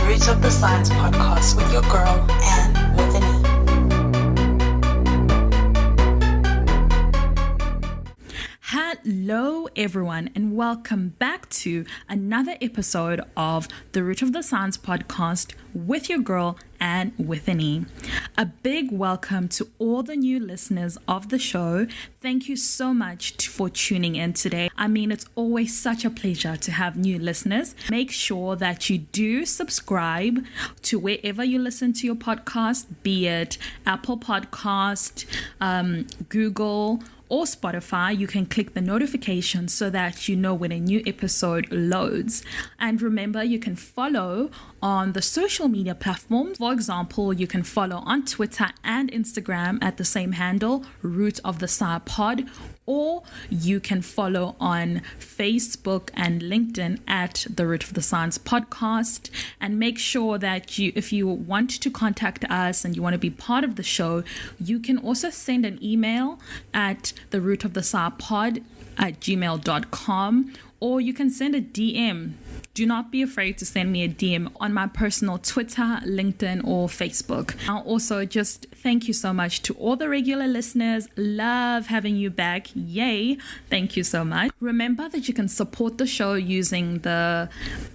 Roots of the Science podcast with your girl, Anne with an E. Hello everyone, and welcome back to another episode of the Root of the Science podcast with your girl, Anne with an E. A big welcome to all the new listeners of the show. Thank you so much for tuning in today. I mean, it's always such a pleasure to have new listeners. Make sure that you do subscribe to wherever you listen to your podcast, be it Apple Podcast, Google, or Spotify. You can click the notification so that you know when a new episode loads. And remember, you can follow on the social media platforms. For example, you can follow on Twitter and Instagram at the same handle, Root of the Sci Pod, or you can follow on Facebook and LinkedIn at the Root of the Science podcast. And make sure that if you want to contact us and you want to be part of the show, you can also send an email at the Root of the Sci Pod at gmail.com, or you can send a DM. Do not be afraid to send me a DM on my personal Twitter, LinkedIn, or Facebook. I'll also just thank you so much to all the regular listeners. Love having you back. Yay. Thank you so much. Remember that you can support the show using the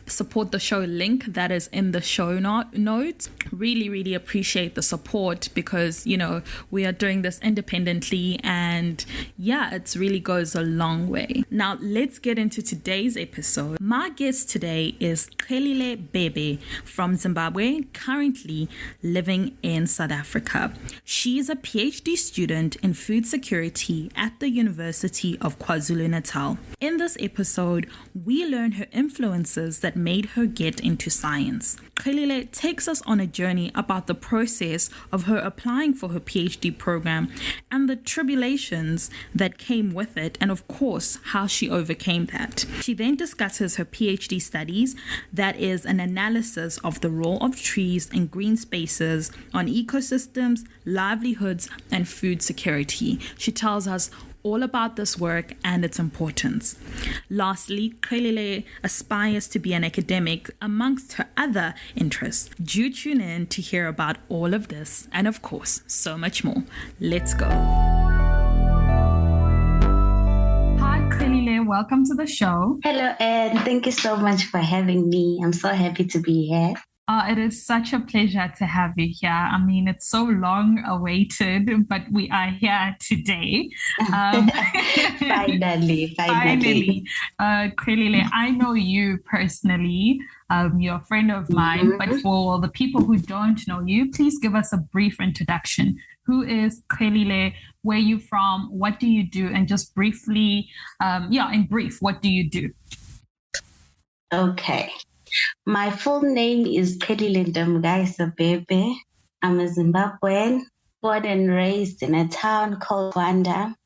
support the show link that is in the show notes. Really appreciate the support because, you know, we are doing this independently and yeah, it really goes a long way. Now, let's get into today's episode. My guest today is Qhelile Bhebhe from Zimbabwe, currently living in South Africa. She is a PhD student in food security at the University of KwaZulu-Natal. In this episode, we learn her influences that made her get into science. Qhelile takes us on a journey about the process of her applying for her PhD program and the tribulations that came with it, and of course, how she overcame that. She then discusses her PhD studies, that is an analysis of the role of trees and green spaces on ecosystems, livelihoods, and food security. She tells us all about this work and its importance. Lastly, Qhelile aspires to be an academic amongst her other interests. Do tune in to hear about all of this and, of course, so much more. Let's go. Hi, Qhelile. Welcome to the show. Hello, Ed. Thank you so much for having me. I'm so happy to be here. It is such a pleasure to have you here. I mean, it's so long awaited, but we are here today. Finally. Qhelile, I know you personally. You're a friend of mine, but for the people who don't know you, please give us a brief introduction. Who is Qhelile? Where are you from? What do you do? And just briefly, in brief, what do you do? Okay. My full name is Qhelile Bhebhe. I'm a Zimbabwean, born and raised in a town called Rwanda.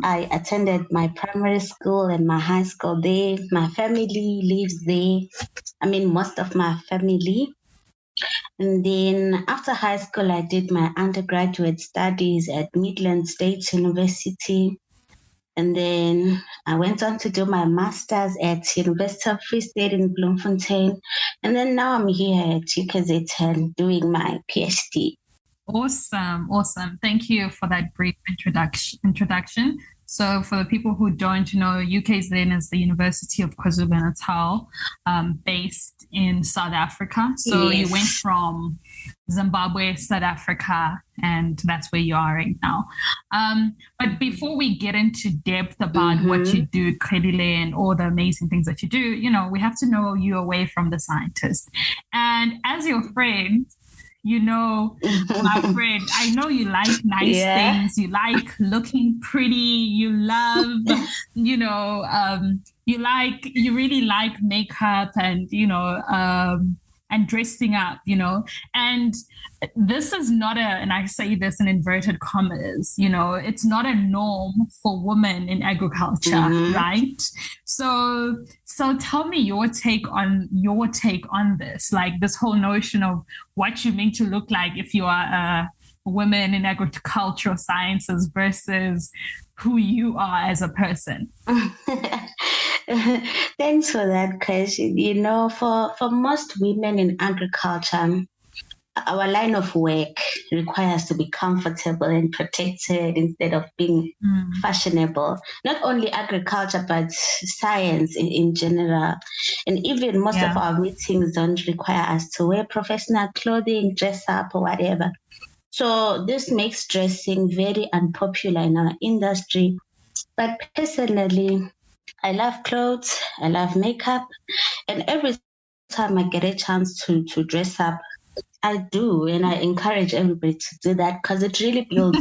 I attended my primary school and my high school there. My family lives there. I mean, most of my family. And then after high school, I did my undergraduate studies at Midland State University. And then I went on to do my master's at University of Free State in Bloemfontein. And then now I'm here at KwaZulu-Natal doing my PhD. Awesome. Thank you for that brief introduction. So for the people who don't know, UKZN is the University of KwaZulu-Natal, based in South Africa. So yes. You went from Zimbabwe, South Africa, and that's where you are right now. But before we get into depth about what you do, Qhelile, and all the amazing things that you do, you know, we have to know you away from the scientist. And as your friend, you know, my friend, I know you like nice things. You like looking pretty. You love, you really like makeup and, and dressing up, and this is not and I say this in inverted commas, it's not a norm for women in agriculture, right? So tell me your take on this, like this whole notion of what you mean to look like if you are a woman in agricultural sciences versus who you are as a person. Thanks for that question. For most women in agriculture, our line of work requires to be comfortable and protected instead of being fashionable. Not only agriculture, but science in general. And even most of our meetings don't require us to wear professional clothing, dress up, or whatever. So this makes dressing very unpopular in our industry. But personally, I love clothes, I love makeup, and every time I get a chance to dress up, I do, and I encourage everybody to do that because it really builds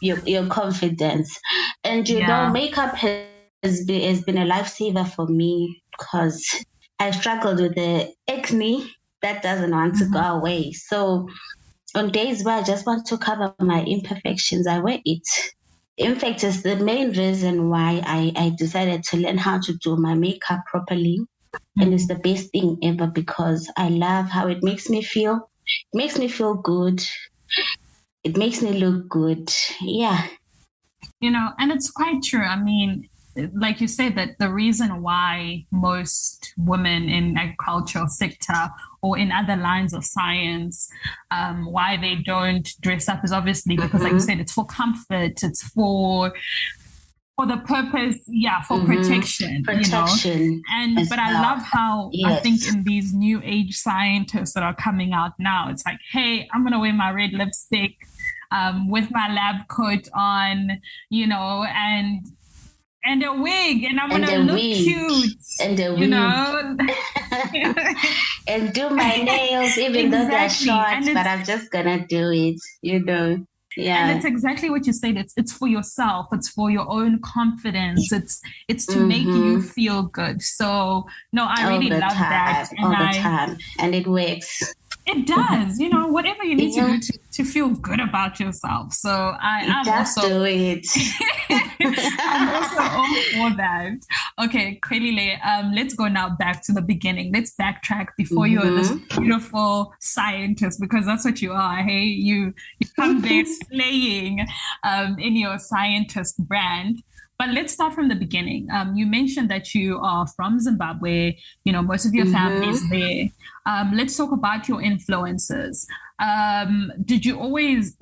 your confidence. And makeup has been a lifesaver for me because I struggled with the acne that doesn't want to go away. So on days where I just want to cover my imperfections, I wear it. In fact, it's the main reason why I decided to learn how to do my makeup properly. And it's the best thing ever because I love how it makes me feel. It makes me feel good. It makes me look good. Yeah. And it's quite true. I mean, like you said, that the reason why most women in agricultural sector or in other lines of science, why they don't dress up is obviously because, like you said, it's for comfort, it's for the purpose, for protection, And but I love how I think in these new age scientists that are coming out now, it's like, hey, I'm gonna wear my red lipstick with my lab coat on, and a wig, and I'm gonna look cute, and a wig. And do my nails, even though they're short, but I'm just gonna do it, Yeah. And it's exactly what you said. It's for yourself. It's for your own confidence. It's to make you feel good. So no, I really love that. And all the time. And it works. It does, whatever you need to do to feel good about yourself. So I'm just also do it. I'm also all for that. Okay, Qhelile, let's go now back to the beginning. Let's backtrack before you're this beautiful scientist, because that's what you are. Hey, you come there slaying in your scientist brand. But let's start from the beginning. You mentioned that you are from Zimbabwe. Most of your family is there. Let's talk about your influences. Did you always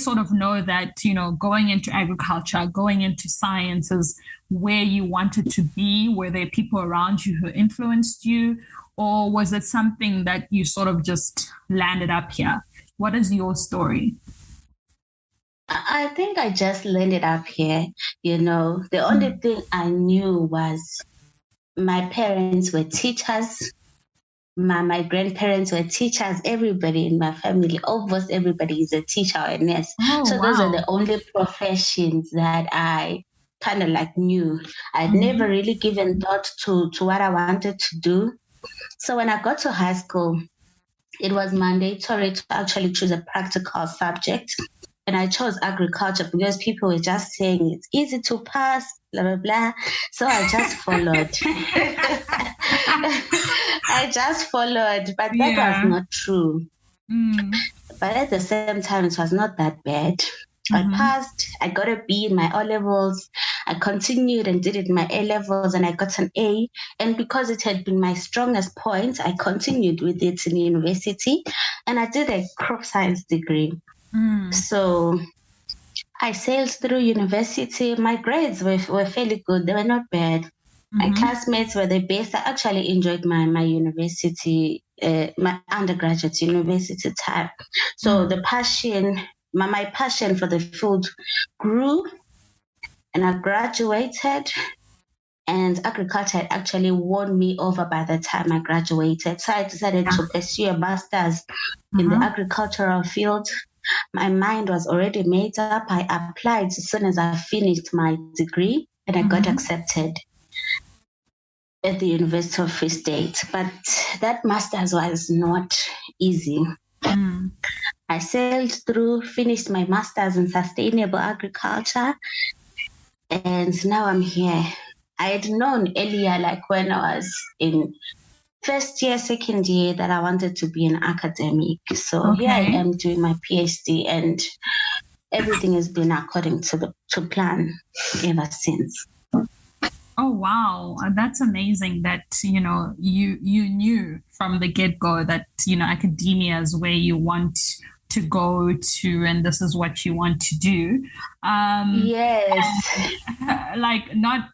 sort of know that, going into agriculture, going into science is where you wanted to be? Were there people around you who influenced you? Or was it something that you sort of just landed up here? What is your story? I think I just landed up here. The only thing I knew was my parents were teachers. My grandparents were teachers. Everybody in my family, almost everybody is a teacher or a nurse. Those are the only professions that I kind of knew. I'd never really given thought to what I wanted to do. So when I got to high school, it was mandatory to actually choose a practical subject. And I chose agriculture because people were just saying it's easy to pass, blah, blah, blah. So I just followed. But that was not true. But at the same time, it was not that bad. I passed, I got a B in my O-levels. I continued and did it in my A-levels and I got an A. And because it had been my strongest point, I continued with it in university. And I did a crop science degree. So I sailed through university. My grades were fairly good. They were not bad. My classmates were the best. I actually enjoyed my university, my undergraduate university time. So the passion, my passion for the field grew, and I graduated. And agriculture had actually won me over by the time I graduated. So I decided to pursue a master's in the agricultural field. My mind was already made up. I applied as soon as I finished my degree, and I got accepted at the University of Free State. But that master's was not easy. I sailed through, finished my master's in sustainable agriculture, and now I'm here. I had known earlier, when I was in first year, second year, that I wanted to be an academic. So here I am doing my PhD, and everything has been according to plan ever since. Oh wow, that's amazing that you knew from the get-go that academia is where you want to go to and this is what you want to do. Yes. Like not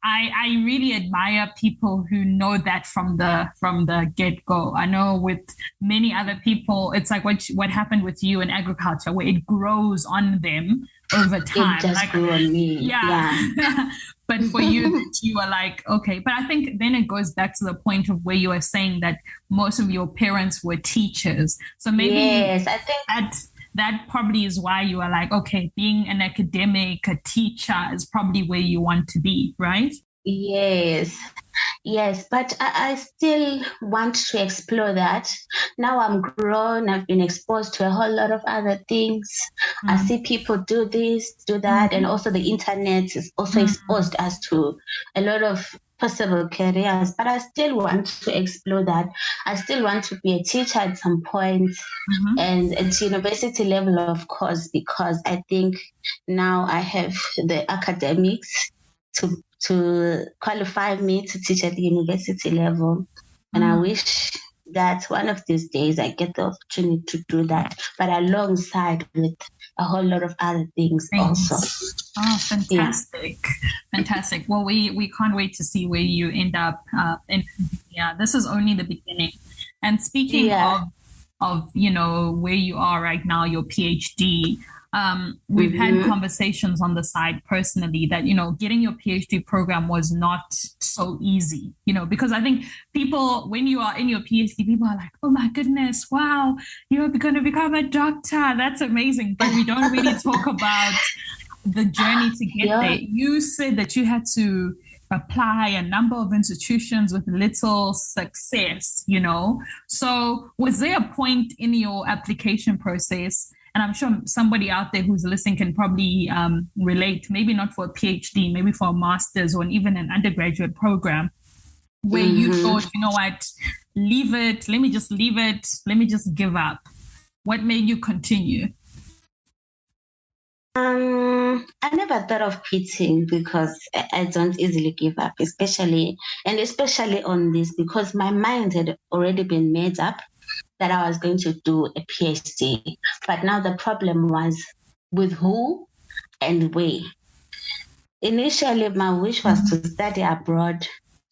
I really admire people who know that from the get-go. I know with many other people it's like what happened with you in agriculture where it grows on them over It time. just Like grew on me. yeah. Yeah. But for you, that you are like, okay. But I think then it goes back to the point of where you were saying that most of your parents were teachers. So maybe Yes, I think. that probably is why you are like, okay, being an academic, a teacher is probably where you want to be, right? Yes, yes, but I still want to explore that. Now I'm grown, I've been exposed to a whole lot of other things. I Mm, see people do this, do that, and mm, also the internet has also mm, exposed us to a lot of possible careers. But I still want to explore that. I still want to be a teacher at some point, mhm. and at university level, of course, because I think now I have the academics to qualify me to teach at the university level. And I Mm. wish that one of these days I get the opportunity to do that, but alongside with a whole lot of other things also. Things. Oh, Yeah. fantastic. Fantastic. Well, we can't wait to see where you end up. And yeah, this is only the beginning. And speaking Yeah. of where you are right now, your PhD. We've had Mm-hmm. conversations on the side personally that getting your PhD program was not so easy. Because I think people, when you are in your PhD, people are like, "Oh my goodness, wow, you're going to become a doctor. That's amazing." But we don't really talk about the journey to get there. Yeah. You said that you had to apply a number of institutions with little success. So, was there a point in your application process? And I'm sure somebody out there who's listening can probably relate, maybe not for a PhD, maybe for a master's or even an undergraduate program, where you Mm-hmm. thought, you know what, leave it, let me just leave it, let me just give up. What made you continue? I never thought of quitting because I don't easily give up, especially on this because my mind had already been made up that I was going to do a PhD. But now the problem was with who and where. Initially, my wish was to study abroad.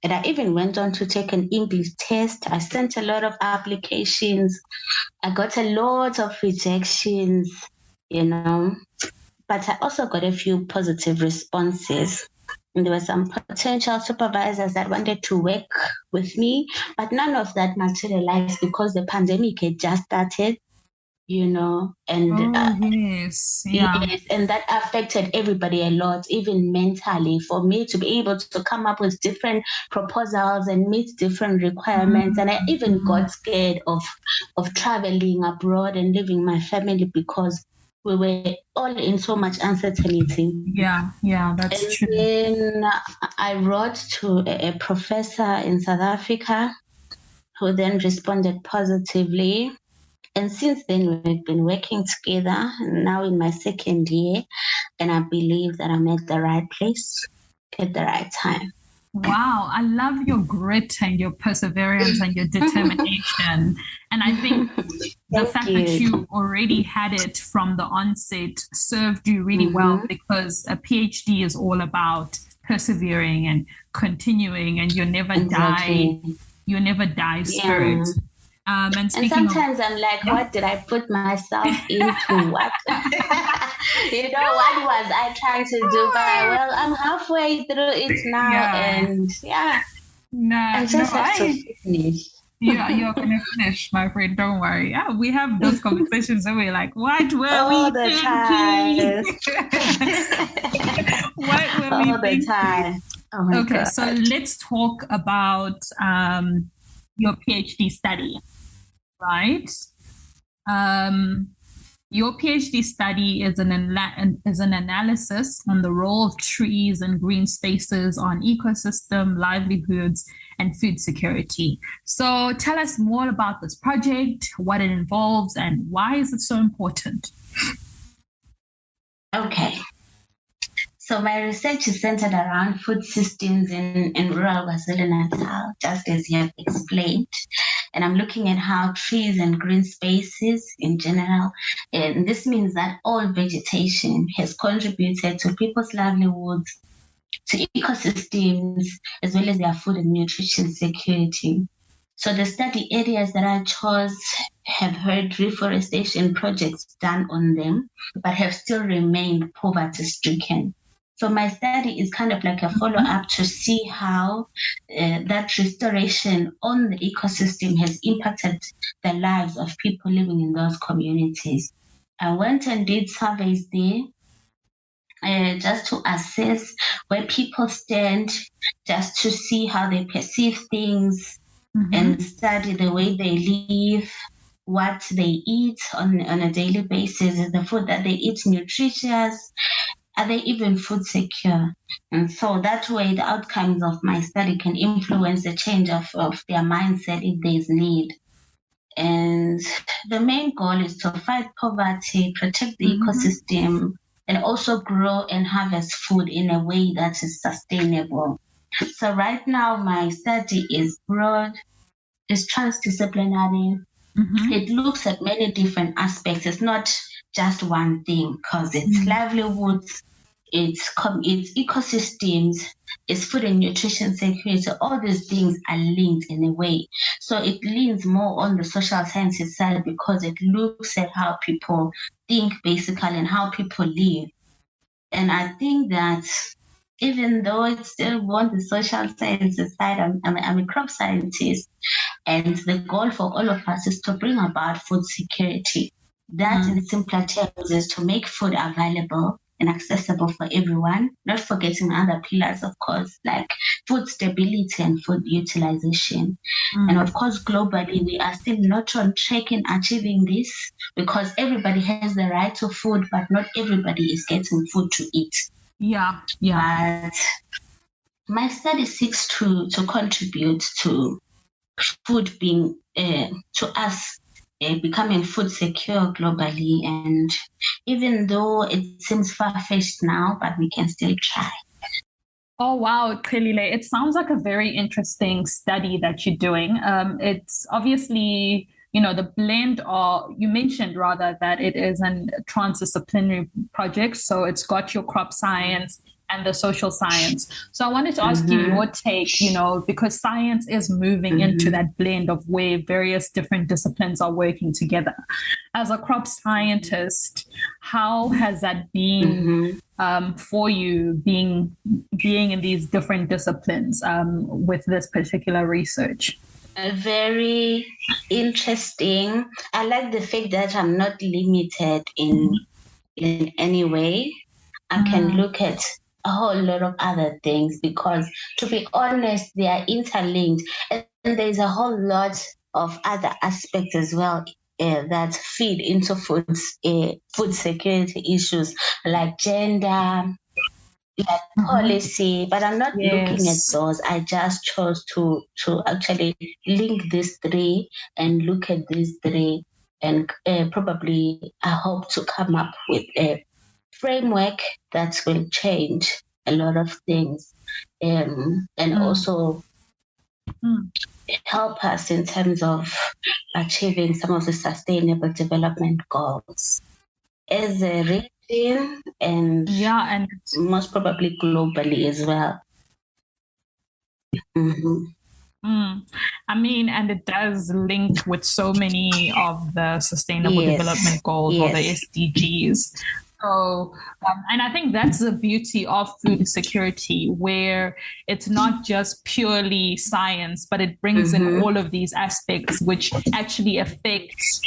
And I even went on to take an English test. I sent a lot of applications. I got a lot of rejections, you know. But I also got a few positive responses. And there were some potential supervisors that wanted to work with me, but none of that materialized because the pandemic had just started, and Oh, yes. Yeah. yes, and that affected everybody a lot, even mentally, for me to be able to come up with different proposals and meet different requirements. And I even Mm-hmm. got scared of traveling abroad and leaving my family because we were all in so much uncertainty. Yeah, that's And true. then I wrote to a professor in South Africa who then responded positively. And since then, we've been working together, now in my second year, and I believe that I'm at the right place at the right time. Wow, I love your grit and your perseverance and your determination. And I think the Thank fact that you. you already had it from the onset served you really well Mm-hmm. because a PhD is all about persevering and continuing and Exactly. you never die spirit. Yeah. And And speaking of, sometimes I'm like, yeah. what did I put myself into? What, what was I trying to do? But I'm halfway through it now, Yeah. and yeah, I No, no, just have to finish. yeah, you're gonna finish, my friend. Don't worry. Yeah, we have those conversations and we're like, what were All we the thinking? time. What were we All the thinking? time. Oh my Okay, so God. let's talk about your PhD study, right? Um, your PhD study is is an analysis on the role of trees and green spaces on ecosystem, livelihoods, and food security. So tell us more about this project, what it involves, and why is it so important? Okay. So my research is centered around food systems in rural KwaZulu-Natal, just as you have explained. And I'm looking at how trees and green spaces in general, and this means that all vegetation has contributed to people's livelihoods, to ecosystems, as well as their food and nutrition security. So the study areas that I chose have heard reforestation projects done on them, but have still remained poverty-stricken. So my study is kind of like a follow-up to see how that restoration on the ecosystem has impacted the lives of people living in those communities. I went and did surveys there just to assess where people stand, just to see how they perceive things and study the way they live, what they eat on a daily basis. Is the food that they eat nutritious? Are they even food secure? And so that way the outcomes of my study can influence the change of their mindset if there's need. And the main goal is to fight poverty, protect the ecosystem, and also grow and harvest food in a way that is sustainable. So right now my study is broad, it's transdisciplinary. It looks at many different aspects. It's not just one thing, because it's livelihoods, it's ecosystems, it's food and nutrition security. All these things are linked in a way. So it leans more on the social sciences side because it looks at how people think basically and how people live. And I think that even though it's still on the social sciences side, I'm a crop scientist, and the goal for all of us is to bring about food security. That, in simpler terms, is to make food available and accessible for everyone, not forgetting other pillars, of course, like food stability and food utilization. And of course, globally, we are still not on track in achieving this because everybody has the right to food, but not everybody is getting food to eat. Yeah. But my study seeks to contribute to food being, to us becoming food secure globally. And even though it seems far-fetched now, but we can still try. Oh, wow, Qhelile. It sounds like a very interesting study that you're doing. It's obviously, the blend, or you mentioned rather that it is a transdisciplinary project. So it's got your crop science and the social science. So I wanted to ask you your take, because science is moving into that blend of where various different disciplines are working together. As a crop scientist, how has that been for you being in these different disciplines with this particular research? Very interesting. I like the fact that I'm not limited in any way. I can look at a whole lot of other things because, to be honest, they are interlinked, and there's a whole lot of other aspects as well that feed into food security issues like gender, like policy. But I'm not looking at those. I just chose to actually link these three and look at these three, and probably I hope to come up with a framework that will change a lot of things, and also help us in terms of achieving some of the sustainable development goals as a region and most probably globally as well. I mean, and it does link with so many of the sustainable development goals or the SDGs. So, and I think that's the beauty of food security, where it's not just purely science, but it brings in all of these aspects, which actually affects,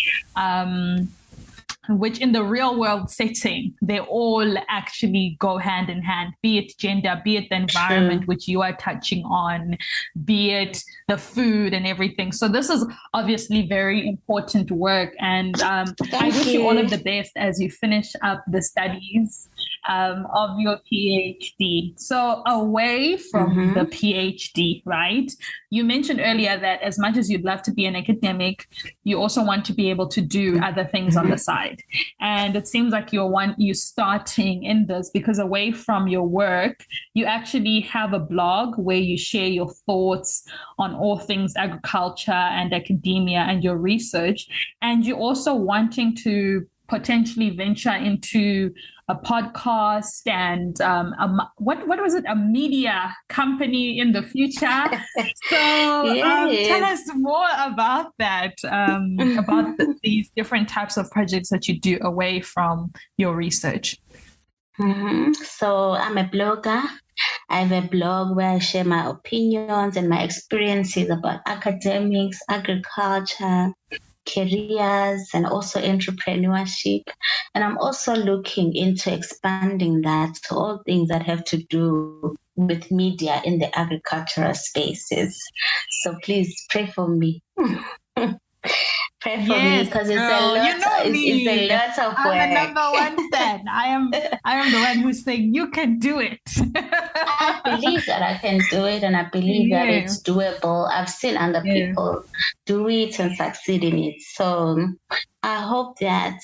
which in the real world setting, they all actually go hand in hand, be it gender, be it the environment, which you are touching on, be it the food and everything. So this is obviously very important work. And I wish you all of the best as you finish up the studies of your PhD. So away from the PhD, right? You mentioned earlier that as much as you'd love to be an academic, you also want to be able to do other things on the side. it. And it seems like you're starting in this because away from your work, you actually have a blog where you share your thoughts on all things agriculture and academia and your research. And you're also wanting to potentially venture into a podcast and what was it, a media company in the future. So tell us more about that, about these different types of projects that you do away from your research. So I'm a blogger. I have a blog where I share my opinions and my experiences about academics, agriculture, careers, and also entrepreneurship. And I'm also looking into expanding that to all things that have to do with media in the agricultural spaces. So please pray for me. Pray for me because it's a lot. It's a lot of work. I'm the number one fan. I am the one who's saying you can do it. I believe that I can do it, and I believe that it's doable. I've seen other people do it and succeed in it. So I hope that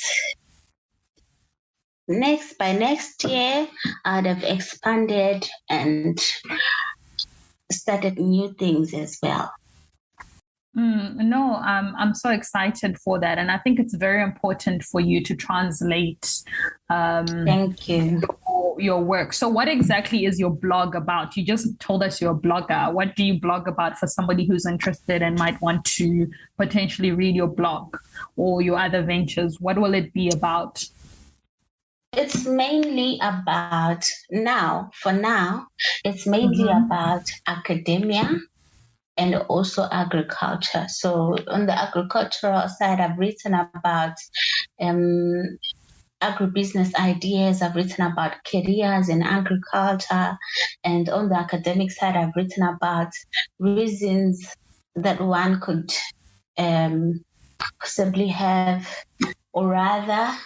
by next year I'd have expanded and started new things as well. No, I'm so excited for that. And I think it's very important for you to translate Thank you. Your work. So what exactly is your blog about? You just told us you're a blogger. What do you blog about for somebody who's interested and might want to potentially read your blog or your other ventures? What will it be about? It's mainly about for now, it's mainly about academia and also agriculture. So on the agricultural side, I've written about agribusiness ideas. I've written about careers in agriculture. And on the academic side, I've written about reasons that one could possibly have, or rather,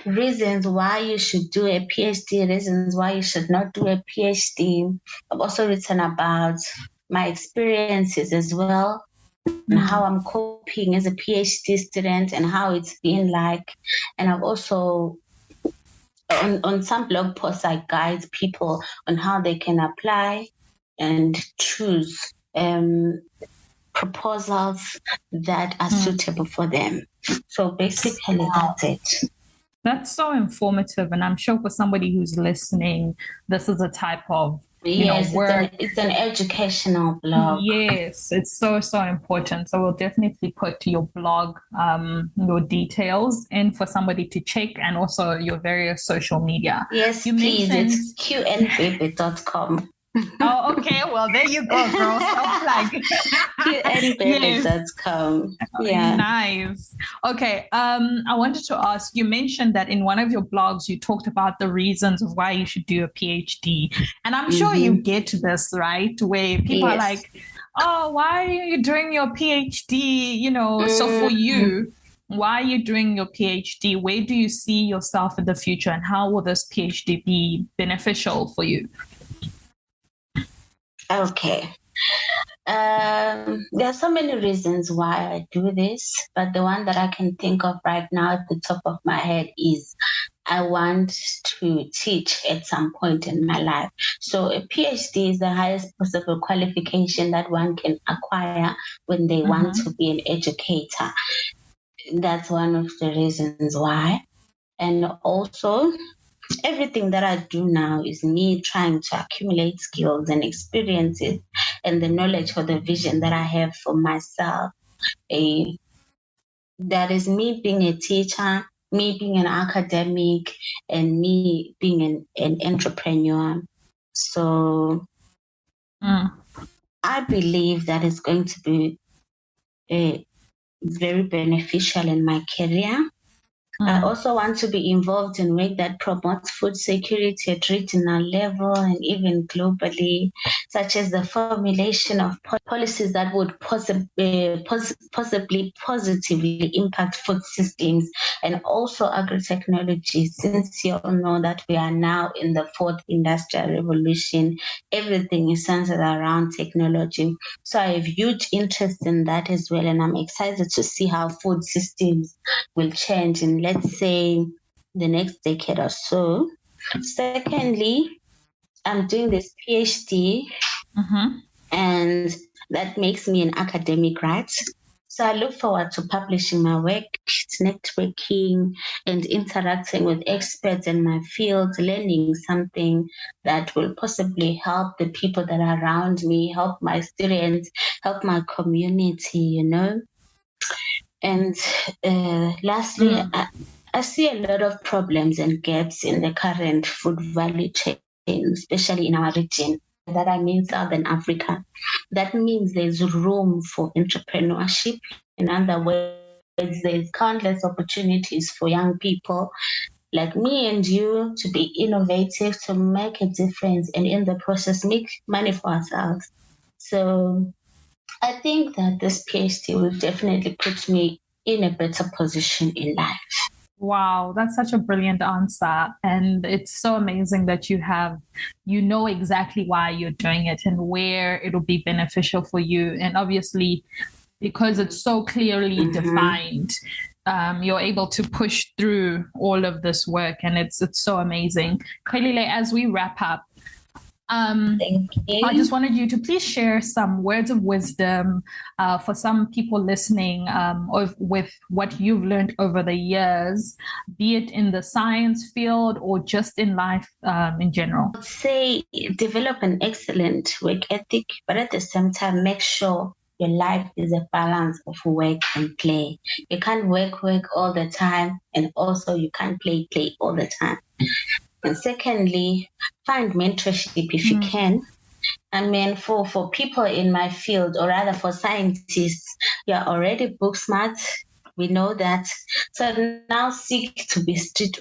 reasons why you should do a PhD, reasons why you should not do a PhD. I've also written about my experiences as well, and how I'm coping as a PhD student and how it's been like. And I've also, on some blog posts, I guide people on how they can apply and choose proposals that are suitable for them. So basically, that's it. That's so informative. And I'm sure for somebody who's listening, this is a type of work. It's an educational blog. Yes, it's so important. So we'll definitely put your blog, your details in for somebody to check, and also your various social media. Yes, please. It's qhelilebhebhe.com. Oh, okay. Well, there you go, girl. Self-plug. qhelilebhebhe.com. Yeah. Nice. Okay. I wanted to ask, you mentioned that in one of your blogs, you talked about the reasons of why you should do a PhD. And I'm sure you get this, right? Where people are like, oh, why are you doing your PhD? So for you, why are you doing your PhD? Where do you see yourself in the future? And how will this PhD be beneficial for you? Okay. There are so many reasons why I do this, but the one that I can think of right now at the top of my head is I want to teach at some point in my life. So a PhD is the highest possible qualification that one can acquire when they want to be an educator. That's one of the reasons why. And also, everything that I do now is me trying to accumulate skills and experiences and the knowledge for the vision that I have for myself. That is me being a teacher, me being an academic, and me being an entrepreneur. So I believe that it's going to be very beneficial in my career. I also want to be involved in work that promotes food security at regional level and even globally, such as the formulation of policies that would possibly positively impact food systems and also agri-technology, since you all know that we are now in the fourth industrial revolution. Everything is centered around technology. So I have huge interest in that as well, and I'm excited to see how food systems will change in, let's say, the next decade or so. Secondly, I'm doing this PhD, and that makes me an academic, right? So I look forward to publishing my work, networking, and interacting with experts in my field, learning something that will possibly help the people that are around me, help my students, help my community, you know. And lastly, I see a lot of problems and gaps in the current food value chain, especially in our region. That I mean Southern Africa. That means there's room for entrepreneurship. In other words, there's countless opportunities for young people like me and you to be innovative, to make a difference, and in the process, make money for ourselves. So I think that this PhD will definitely put me in a better position in life. Wow, that's such a brilliant answer. And it's so amazing that you know exactly why you're doing it and where it'll be beneficial for you. And obviously, because it's so clearly defined, you're able to push through all of this work. And it's so amazing. Qhelile, as we wrap up, Thank you. I just wanted you to please share some words of wisdom for some people listening with what you've learned over the years, be it in the science field or just in life in general. I'd say develop an excellent work ethic, but at the same time, make sure your life is a balance of work and play. You can't work all the time, and also you can't play all the time. And secondly, find mentorship if you can. I mean, for people in my field, or rather for scientists, you're already book smart. We know that. So now seek to be street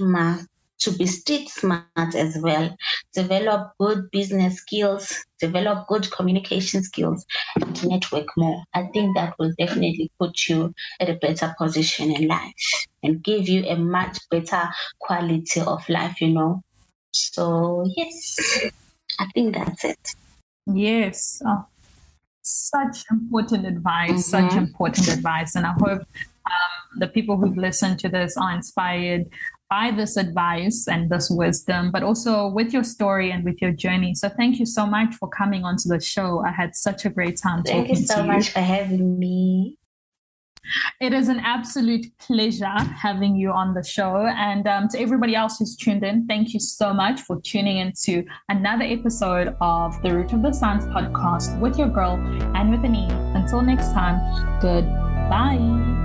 smart as well. Develop good business skills, develop good communication skills, and network more. I think that will definitely put you at a better position in life and give you a much better quality of life, you know. So, yes, I think that's it. Yes. Oh, such important advice, such important advice. And I hope the people who've listened to this are inspired by this advice and this wisdom, but also with your story and with your journey. So thank you so much for coming onto the show. I had such a great time talking to you. Thank you so much for having me. It is an absolute pleasure having you on the show. And to everybody else who's tuned in, thank you so much for tuning into another episode of the Root of the Science podcast with your girl and with an E. Until next time, goodbye.